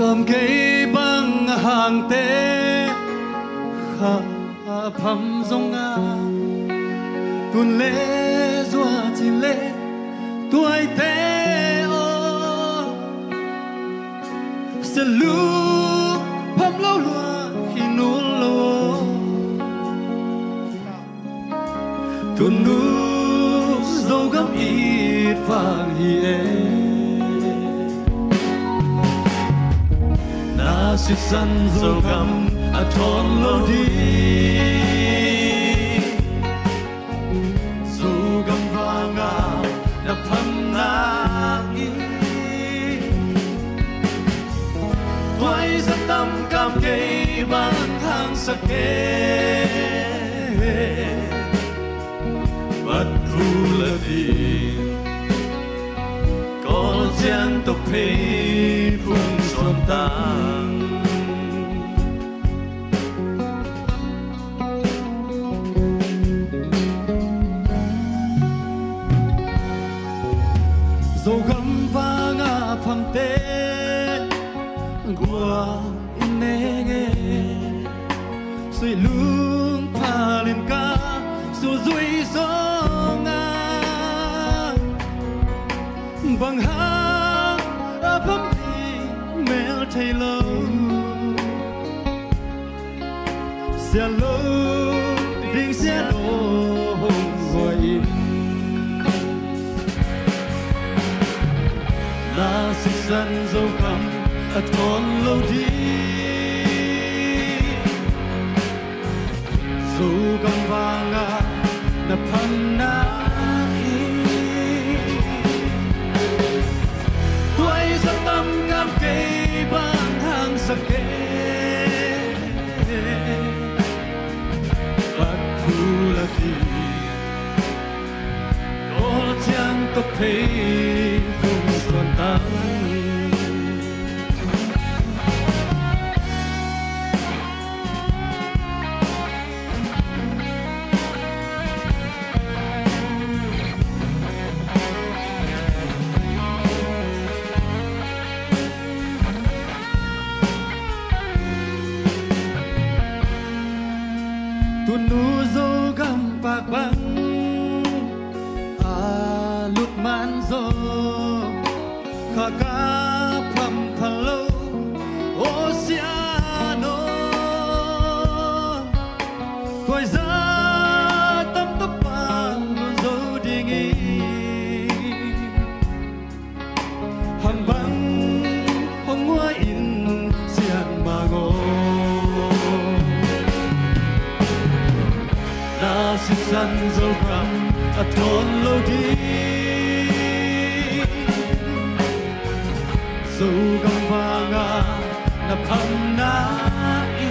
cầm cây băng hàng tế khả phẩm dòng ngà tuôn lễ doa chỉ lễ tuổi tế ô sẽ lưu phẩm lâu lúa khi nụ lúa tuôn nụ dâu gấp ít vàng hiền na suy săn dâu găm thon lâu đi dâu găm vàng đã phăng na ý tuổi rất tâm cam cây bằng hàng sắc kê bắt thu là đi có gian tộc phê phun son tang dầu gấm vàng phẳng tê qua in nghe suy lương pha lên ca su duy gió nga bằng hát bấm đi mel thay lâu xe lâu đinh xe đổ ngoài in là sự dân dâu cầm thon lâu đi dù cầm vàng đã phăng na tuổi rất tâm cam cây bằng hàng sắc kê bắt thu là thì có chẳng tóc thấy vùng xuân tăng tuôn nụ dâu găm bạc băng lúc mãn gió khả cá phẩm thằng lâu oceano coi ra tâm tóc vàng luôn dấu đi nghi hàng băng hồng hoa in xiàn mà ngô na si san dâu găm thon lâu đi dâu găm vàng đã phăng na ý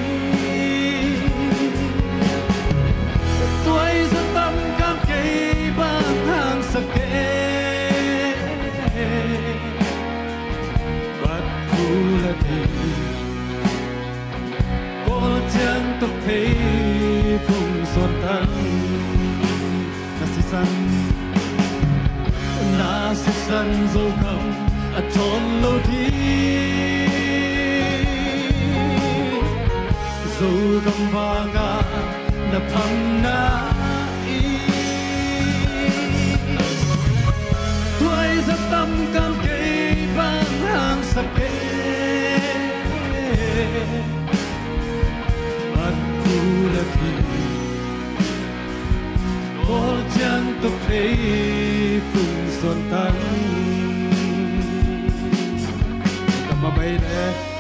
tuổi rất tâm cam cây bằng hàng sắc kê bắt thu là thì có chẳng tóc thấy phùng son tăng na si san dâu găm thon lâu đi dâu găm vàng đã phăng na ý tuổi rất tâm cam cây bằng hàng sắc kê bắt thu là thì có chẳng tóc thấy phùng son tăng cầm mà bay nè